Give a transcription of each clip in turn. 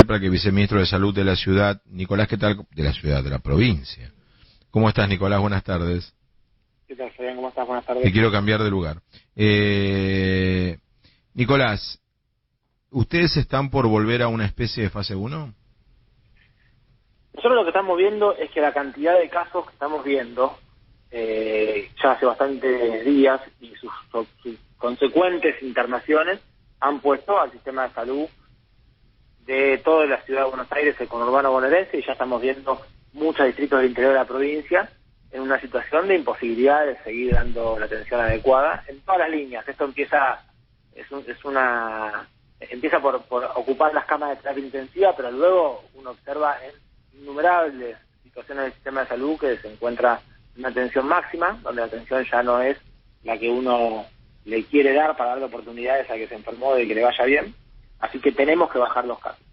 Praque, viceministro de Salud de la ciudad. Nicolás, ¿qué tal? De la ciudad, de la provincia. ¿Cómo estás, Nicolás? Buenas tardes. ¿Qué tal, Fabián? ¿Cómo estás? Buenas tardes. Te quiero cambiar de lugar. Nicolás, ¿ustedes están por volver a una especie de fase 1? Nosotros lo que estamos viendo es que la cantidad de casos que estamos viendo ya hace bastantes días y sus consecuentes internaciones han puesto al sistema de salud de toda la ciudad de Buenos Aires, el conurbano bonaerense, y ya estamos viendo muchos distritos del interior de la provincia en una situación de imposibilidad de seguir dando la atención adecuada en todas las líneas. Esto empieza empieza por ocupar las camas de terapia intensiva, pero luego uno observa en innumerables situaciones del sistema de salud que se encuentra en una atención máxima, donde la atención ya no es la que uno le quiere dar para darle oportunidades a que se enfermó de que le vaya bien. Así que tenemos que bajar los casos.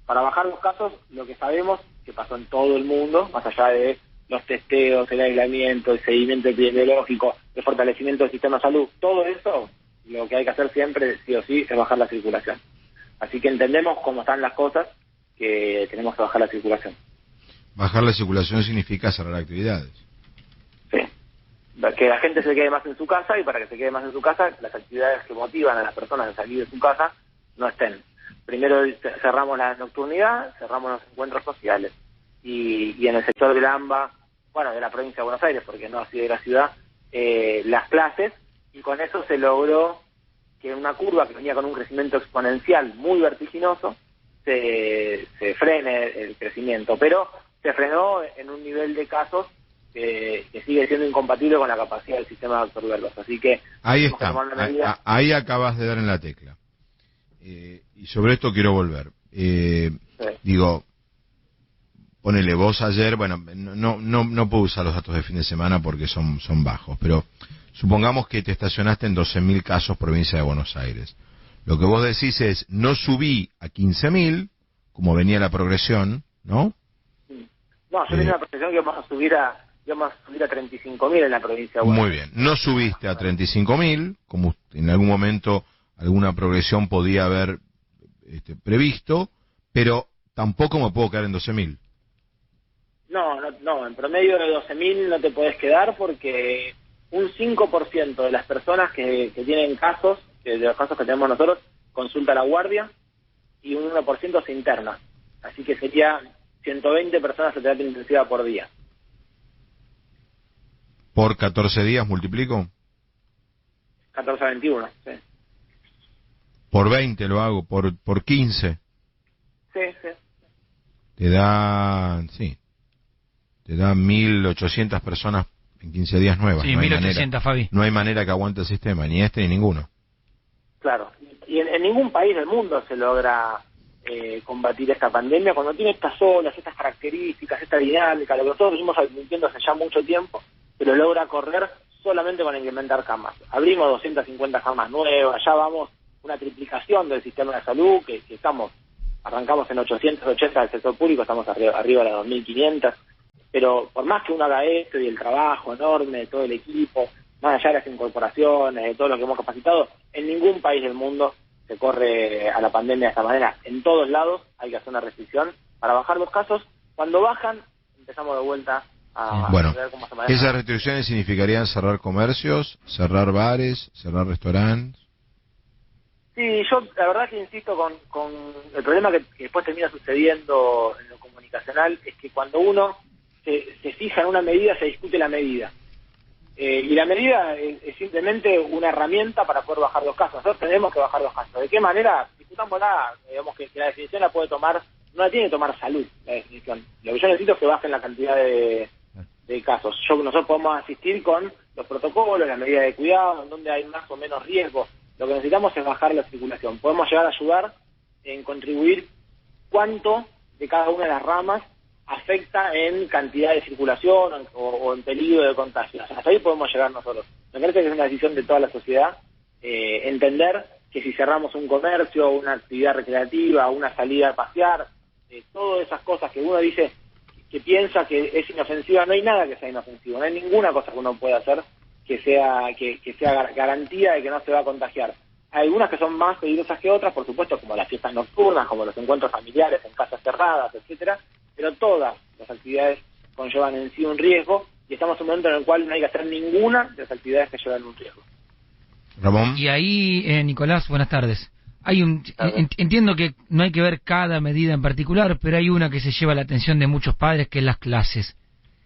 Para bajar los casos, lo que sabemos que pasó en todo el mundo, más allá de los testeos, el aislamiento, el seguimiento epidemiológico, el fortalecimiento del sistema de salud, todo eso, lo que hay que hacer siempre, sí o sí, es bajar la circulación. Así que entendemos cómo están las cosas, que tenemos que bajar la circulación. Bajar la circulación significa cerrar actividades. Sí. Que la gente se quede más en su casa, y para que se quede más en su casa, las actividades que motivan a las personas a salir de su casa no estén. Primero cerramos la nocturnidad, cerramos los encuentros sociales, y en el sector del AMBA, bueno, de la provincia de Buenos Aires, porque no así de la ciudad, las clases, y con eso se logró que una curva que venía con un crecimiento exponencial muy vertiginoso, se frene el crecimiento, pero se frenó en un nivel de casos que sigue siendo incompatible con la capacidad del sistema de absorberlos. Así que ahí está, ahí acabas de dar en la tecla. Y sobre esto quiero volver. Sí. Digo, ponele vos ayer, bueno, no puedo usar los datos de fin de semana porque son bajos, pero supongamos que te estacionaste en 12.000 casos provincia de Buenos Aires. Lo que vos decís es, no subí a 15.000, como venía la progresión, ¿no? No, yo tenía la progresión que íbamos a subir a 35.000 en la provincia de Buenos Aires. Muy bien, no subiste a 35.000, como en algún momento alguna progresión podía haber previsto, pero tampoco me puedo quedar en 12.000. No, en promedio de 12.000 no te podés quedar, porque un 5% de las personas que tienen casos, de los casos que tenemos nosotros, consulta a la guardia, y un 1% se interna. Así que sería 120 personas de terapia intensiva por día. ¿Por 14 días multiplico? 14 a 21, sí. Por 20 lo hago, por 15. Sí. Te da 1.800 personas en 15 días nuevas. Sí, no 1.800, Fabi. No hay manera que aguante el sistema, ni este ni ninguno. Claro, y en ningún país del mundo se logra combatir esta pandemia cuando tiene estas olas, estas características, esta dinámica, lo que nosotros venimos advirtiendo hace ya mucho tiempo, pero logra correr solamente con incrementar camas. Abrimos 250 camas nuevas, ya vamos una triplicación del sistema de salud, que arrancamos en 880 del sector público, estamos arriba de las 2.500, pero por más que uno haga esto y el trabajo enorme de todo el equipo, más allá de las incorporaciones, de todo lo que hemos capacitado, en ningún país del mundo se corre a la pandemia de esta manera. En todos lados hay que hacer una restricción para bajar los casos. Cuando bajan, empezamos de vuelta a ver cómo se maneja. ¿Esas restricciones significarían cerrar comercios, cerrar bares, cerrar restaurantes? Sí, yo la verdad que insisto con el problema que después termina sucediendo en lo comunicacional, es que cuando uno se fija en una medida, se discute la medida. Y la medida es simplemente una herramienta para poder bajar los casos. Nosotros tenemos que bajar los casos. ¿De qué manera? Discutámosla, digamos que la definición la puede tomar, no la tiene que tomar salud, la definición. Lo que yo necesito es que bajen la cantidad de casos. Nosotros podemos asistir con los protocolos, las medidas de cuidado, en donde hay más o menos riesgo. Lo que necesitamos es bajar la circulación. Podemos llegar a ayudar en contribuir cuánto de cada una de las ramas afecta en cantidad de circulación o en peligro de contagio. Hasta ahí podemos llegar nosotros. Me parece que es una decisión de toda la sociedad entender que si cerramos un comercio, una actividad recreativa, una salida a pasear, todas esas cosas que uno dice que piensa que es inofensiva, no hay nada que sea inofensivo, no hay ninguna cosa que uno pueda hacer que sea garantía de que no se va a contagiar. Hay algunas que son más peligrosas que otras, por supuesto, como las fiestas nocturnas, como los encuentros familiares en casas cerradas, etcétera, pero todas las actividades conllevan en sí un riesgo, y estamos en un momento en el cual no hay que hacer ninguna de las actividades que llevan un riesgo. Ramón. Y ahí, Nicolás, buenas tardes. Entiendo que no hay que ver cada medida en particular, pero hay una que se lleva la atención de muchos padres, que es las clases.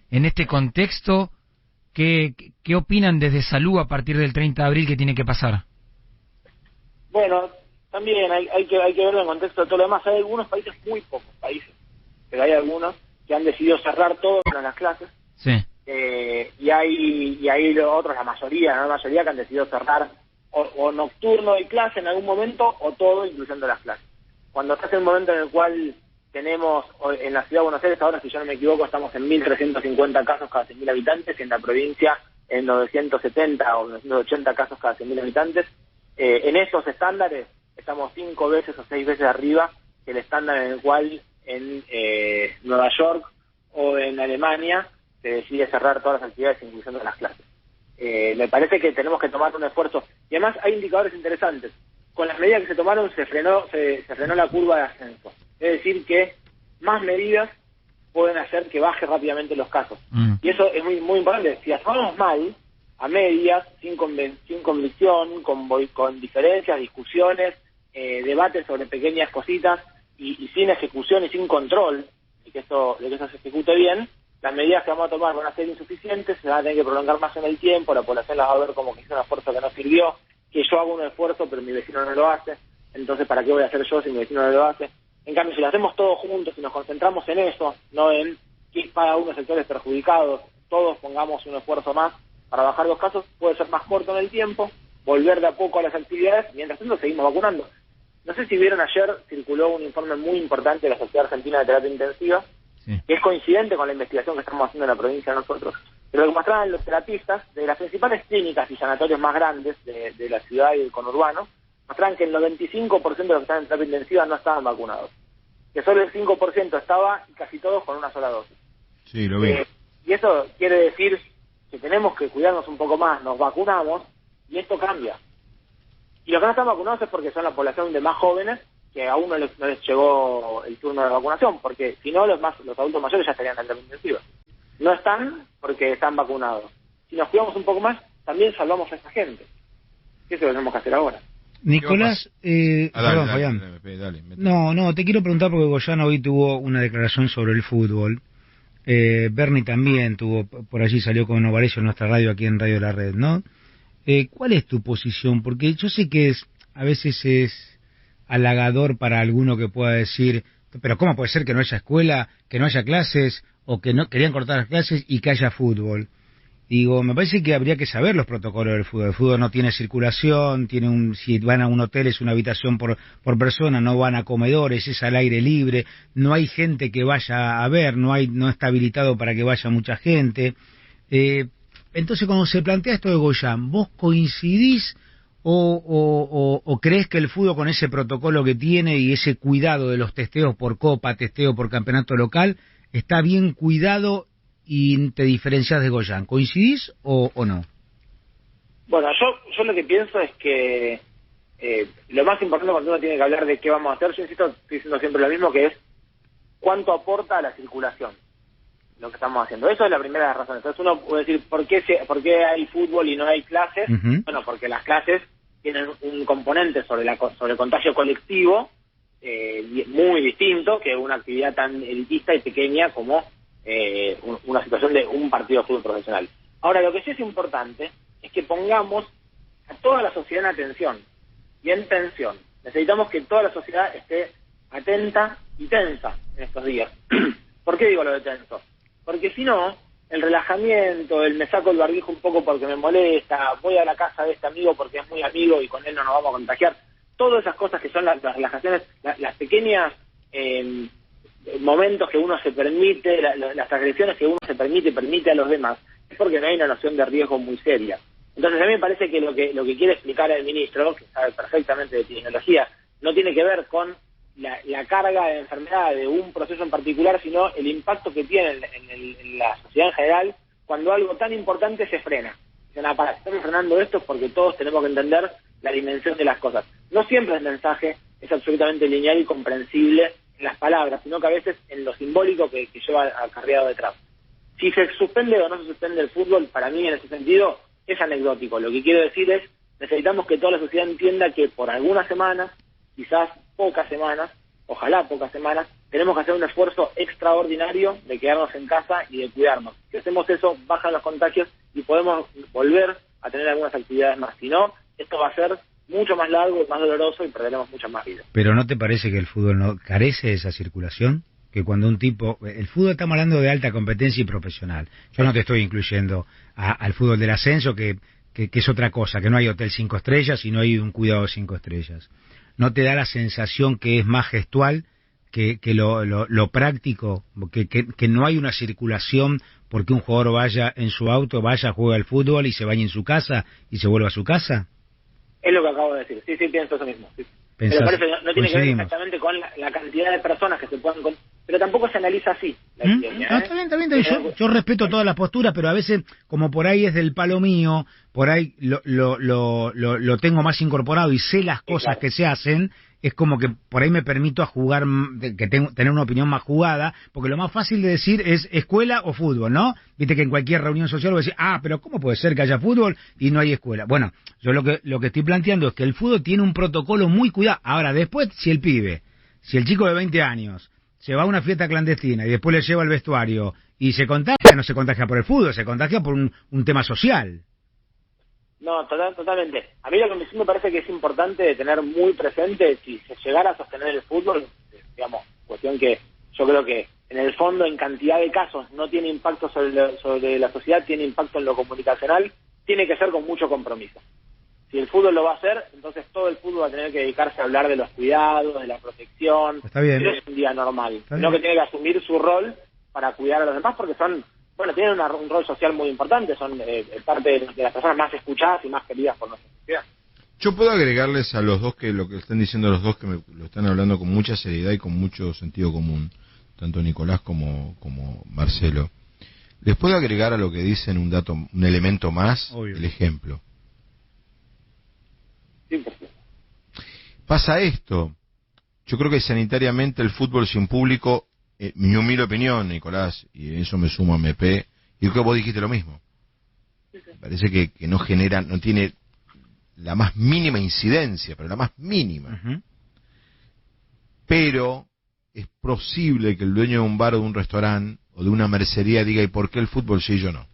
En este contexto, ¿qué opinan desde Salud a partir del 30 de abril que tiene que pasar? Bueno, también hay que verlo en contexto de todo lo demás. Hay algunos países, muy pocos países, pero hay algunos que han decidido cerrar todo en las clases. Sí. Y hay otros, la mayoría que han decidido cerrar o nocturno y clase en algún momento, o todo, incluyendo las clases. Cuando estás en un momento en el cual tenemos, en la ciudad de Buenos Aires, ahora si yo no me equivoco, estamos en 1.350 casos cada 100.000 habitantes, y en la provincia en 970 o 980 casos cada 100.000 habitantes. En esos estándares estamos 5 veces o 6 veces arriba que el estándar en el cual en Nueva York o en Alemania se decide cerrar todas las actividades, incluyendo las clases. Me parece que tenemos que tomar un esfuerzo, y además hay indicadores interesantes. Con las medidas que se tomaron se frenó la curva de ascenso, es decir, que más medidas pueden hacer que baje rápidamente los casos. Y eso es muy, muy importante. Si actuamos mal, a medias, sin convicción, con diferencias, discusiones, debates sobre pequeñas cositas, y sin ejecución y sin control de que eso se ejecute bien, las medidas que vamos a tomar van a ser insuficientes, se van a tener que prolongar más en el tiempo, la población las va a ver como que hizo un esfuerzo que no sirvió, que yo hago un esfuerzo pero mi vecino no lo hace, entonces ¿para qué voy a hacer yo si mi vecino no lo hace? En cambio, si lo hacemos todos juntos, si nos concentramos en eso, no en que para unos sectores perjudicados, todos pongamos un esfuerzo más para bajar los casos, puede ser más corto en el tiempo, volver de a poco a las actividades, mientras tanto seguimos vacunando. No sé si vieron, ayer circuló un informe muy importante de la Sociedad Argentina de Terapia Intensiva, que es coincidente con la investigación que estamos haciendo en la provincia nosotros, pero lo que mostraban los terapistas de las principales clínicas y sanatorios más grandes de la ciudad y del conurbano, mostraban que el 95% de los que están en terapia intensiva no estaban vacunados, que solo el 5% estaba, y casi todos con una sola dosis. Sí, lo vi. Y eso quiere decir que tenemos que cuidarnos un poco más, nos vacunamos, y esto cambia. Y los que no están vacunados es porque son la población de más jóvenes, que aún no les llegó el turno de vacunación, porque si no los adultos mayores ya estarían en terapia intensiva. No están porque están vacunados. Si nos cuidamos un poco más, también salvamos a esta gente. Eso lo tenemos que hacer ahora. Nicolás, perdón, Fabián. No, te quiero preguntar porque Goyán hoy tuvo una declaración sobre el fútbol. Bernie también tuvo, por allí salió con Novarecio en nuestra radio, aquí en Radio La Red, ¿no? ¿Cuál es tu posición? Porque yo sé que a veces es halagador para alguno que pueda decir, pero ¿cómo puede ser que no haya escuela, que no haya clases, o que no querían cortar las clases y que haya fútbol? Digo, me parece que habría que saber los protocolos del fútbol. El fútbol no tiene circulación, si van a un hotel es una habitación por persona, no van a comedores, es al aire libre, no hay gente que vaya a ver, no está habilitado para que vaya mucha gente. Entonces, cuando se plantea esto de Goyán, ¿vos coincidís o crees que el fútbol, con ese protocolo que tiene y ese cuidado de los testeos por copa, testeo por campeonato local, está bien cuidado y te diferencias de Goyán? ¿Coincidís o no? Bueno, yo lo que pienso es que lo más importante cuando uno tiene que hablar de qué vamos a hacer, yo insisto, estoy diciendo siempre lo mismo, que es cuánto aporta a la circulación lo que estamos haciendo. Eso es la primera de las razones. Entonces uno puede decir, ¿por qué hay fútbol y no hay clases? Uh-huh. Bueno, porque las clases tienen un componente sobre el contagio colectivo muy distinto que una actividad tan elitista y pequeña como una situación de un partido de fútbol profesional. Ahora, lo que sí es importante es que pongamos a toda la sociedad en atención y en tensión. Necesitamos que toda la sociedad esté atenta y tensa en estos días. ¿Por qué digo lo de tenso? Porque si no, el relajamiento, me saco el barbijo un poco porque me molesta, voy a la casa de este amigo porque es muy amigo y con él no nos vamos a contagiar, todas esas cosas que son las relajaciones, las pequeñas momentos que uno se permite, las agresiones que uno se permite a los demás, es porque no hay una noción de riesgo muy seria. Entonces a mí me parece que lo que quiere explicar el ministro, que sabe perfectamente de epidemiología, no tiene que ver con la carga de enfermedad de un proceso en particular, sino el impacto que tiene en la sociedad en general cuando algo tan importante se frena. Dicen, estamos frenando esto porque todos tenemos que entender la dimensión de las cosas. No siempre el mensaje es absolutamente lineal y comprensible en las palabras, sino que a veces en lo simbólico que lleva acarreado detrás. Si se suspende o no se suspende el fútbol, para mí en ese sentido es anecdótico. Lo que quiero decir es, necesitamos que toda la sociedad entienda que por algunas semanas, quizás pocas semanas, ojalá pocas semanas, tenemos que hacer un esfuerzo extraordinario de quedarnos en casa y de cuidarnos. Si hacemos eso, bajan los contagios y podemos volver a tener algunas actividades más. Si no, esto va a ser mucho más largo, más doloroso y perderemos muchas más vidas. ¿Pero no te parece que el fútbol no carece de esa circulación? Que cuando un tipo... El fútbol, estamos hablando de alta competencia y profesional. Yo no te estoy incluyendo al fútbol del ascenso, que es otra cosa, que no hay hotel 5 estrellas y no hay un cuidado 5 estrellas. ¿No te da la sensación que es más gestual que lo práctico? Que no hay una circulación porque un jugador vaya en su auto, vaya, juega al fútbol y se bañe en su casa y se vuelva a su casa? Es lo que acabo de decir. Sí, pienso eso mismo. Sí. Pero parece que no tiene que ver exactamente con la cantidad de personas que se puedan... Pero tampoco se analiza así la epidemia, No, está bien. Yo respeto todas las posturas, pero a veces, como por ahí es del palo mío, por ahí lo tengo más incorporado y sé las cosas que se hacen, es como que por ahí me permito a jugar, tener una opinión más jugada, porque lo más fácil de decir es escuela o fútbol, ¿no? Viste que en cualquier reunión social voy a decir, pero ¿cómo puede ser que haya fútbol y no hay escuela? Bueno, yo lo que estoy planteando es que el fútbol tiene un protocolo muy cuidado. Ahora, después, si el chico de 20 años se va a una fiesta clandestina y después le lleva al vestuario y se contagia, no se contagia por el fútbol, se contagia por un tema social. No, totalmente. A mí lo que sí me parece que es importante tener muy presente, si se llegara a sostener el fútbol, digamos, cuestión que yo creo que en el fondo, en cantidad de casos, no tiene impacto sobre la sociedad, tiene impacto en lo comunicacional, tiene que ser con mucho compromiso. Si el fútbol lo va a hacer, entonces todo el fútbol va a tener que dedicarse a hablar de los cuidados, de la protección. Está bien. No es un día normal, sino que tiene que asumir su rol para cuidar a los demás, porque tienen un rol social muy importante, son parte de las personas más escuchadas y más queridas por nuestra sociedad. Yo puedo agregarles a los dos que lo que están diciendo los dos, que lo están hablando con mucha seriedad y con mucho sentido común, tanto Nicolás como Marcelo. Les puedo agregar a lo que dicen un elemento más, obvio. El ejemplo. Sí, pasa esto. Yo creo que sanitariamente el fútbol sin público, mi humilde opinión, Nicolás, y eso me sumo a MP, y creo que vos dijiste lo mismo. Parece que no tiene la más mínima incidencia, pero la más mínima. Uh-huh. Pero es posible que el dueño de un bar o de un restaurante o de una mercería diga, ¿y por qué el fútbol sí y yo no?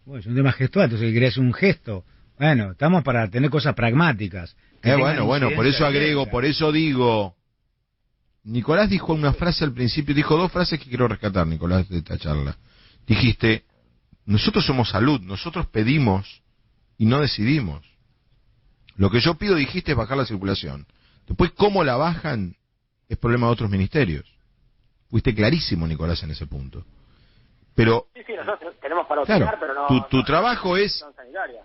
Bueno, es un tema gestual, entonces querés un gesto. Bueno, estamos para tener cosas pragmáticas. Bueno, por eso agrego, por eso digo... Nicolás dijo una frase al principio, dijo dos frases que quiero rescatar, Nicolás, de esta charla. Dijiste, nosotros somos salud, nosotros pedimos y no decidimos. Lo que yo pido, dijiste, es bajar la circulación. Después, cómo la bajan, es problema de otros ministerios. Fuiste clarísimo, Nicolás, en ese punto. Pero... Sí, nosotros tenemos para opinar, pero no... Tu trabajo es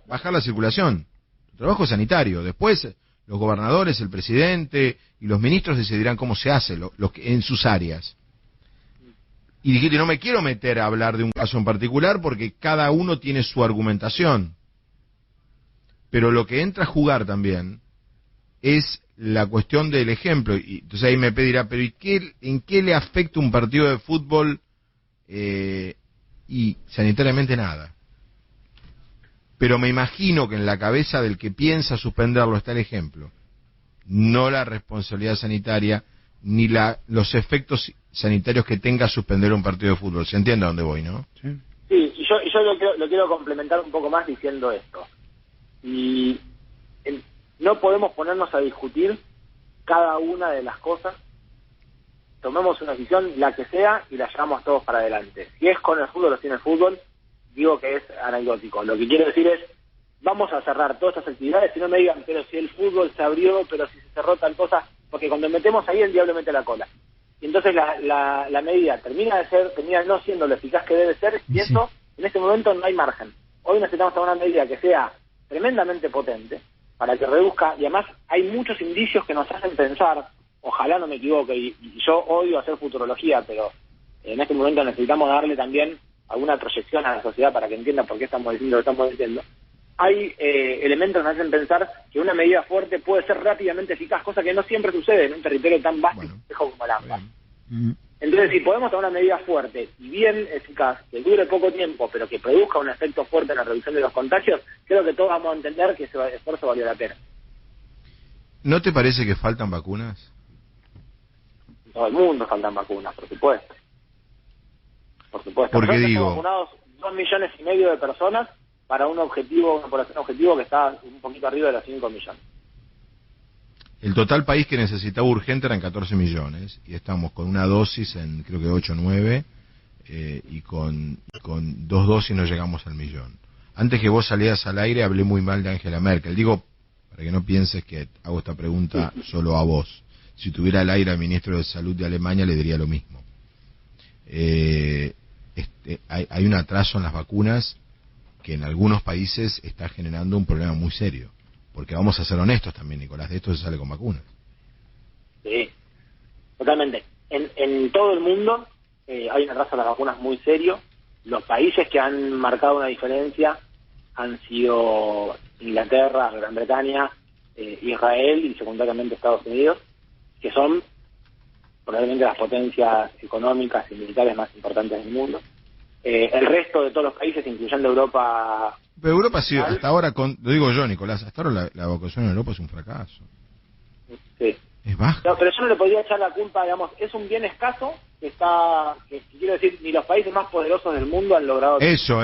bajar la circulación. Tu trabajo es sanitario. Después... los gobernadores, el presidente y los ministros decidirán cómo se hace en sus áreas. Y dijiste, no me quiero meter a hablar de un caso en particular porque cada uno tiene su argumentación. Pero lo que entra a jugar también es la cuestión del ejemplo. Y entonces ahí me pedirá, pero ¿en qué le afecta un partido de fútbol? Y sanitariamente nada. Pero me imagino que en la cabeza del que piensa suspenderlo está el ejemplo, no la responsabilidad sanitaria ni los efectos sanitarios que tenga suspender un partido de fútbol. ¿Se entiende a dónde voy, no? Sí, y yo lo quiero complementar un poco más diciendo esto. Y no podemos ponernos a discutir cada una de las cosas. Tomemos una decisión, la que sea, y la llevamos todos para adelante. Si es con el fútbol o sin el fútbol, digo que es anecdótico. Lo que quiero decir es, vamos a cerrar todas estas actividades, si no me digan, pero si el fútbol se abrió, pero si se cerró tal cosa, porque cuando metemos ahí el diablo mete la cola. Y entonces la medida termina no siendo lo eficaz que debe ser, y eso, en este momento no hay margen. Hoy necesitamos tomar una medida que sea tremendamente potente, para que reduzca, y además hay muchos indicios que nos hacen pensar, ojalá no me equivoque, y yo odio hacer futurología, pero en este momento necesitamos darle también alguna proyección a la sociedad para que entienda por qué estamos diciendo lo que estamos diciendo, hay elementos que nos hacen pensar que una medida fuerte puede ser rápidamente eficaz, cosa que no siempre sucede en un territorio tan vasto y complejo como el AMBA. Entonces, si podemos tomar una medida fuerte y bien eficaz, que dure poco tiempo, pero que produzca un efecto fuerte en la reducción de los contagios, creo que todos vamos a entender que ese esfuerzo valió la pena. ¿No te parece que faltan vacunas? En todo el mundo faltan vacunas, por supuesto. Por supuesto. Porque nosotros digo... hemos vacunado 2,5 millones de personas para una población objetivo que está un poquito arriba de los 5 millones. El total país que necesitaba urgente eran 14 millones y estamos con una dosis en creo que 8 o 9 y con 2 dosis no llegamos al millón. Antes que vos salieras al aire hablé muy mal de Angela Merkel. Digo, para que no pienses que hago esta pregunta solo a vos. Si tuviera al aire al ministro de Salud de Alemania le diría lo mismo. Hay un atraso en las vacunas que en algunos países está generando un problema muy serio. Porque vamos a ser honestos también, Nicolás, de esto se sale con vacunas. Sí, totalmente. En todo el mundo hay un atraso a las vacunas muy serio. Los países que han marcado una diferencia han sido Inglaterra, Gran Bretaña, Israel y secundariamente Estados Unidos, que son probablemente las potencias económicas y militares más importantes del mundo. El resto de todos los países, incluyendo Europa... Pero Europa ha sido, hasta ahora, lo digo yo, Nicolás, hasta ahora la vacunación en Europa es un fracaso. Sí. Es baja. No, pero yo no le podría echar la culpa, digamos, es un bien escaso que quiero decir, ni los países más poderosos del mundo han logrado... Eso.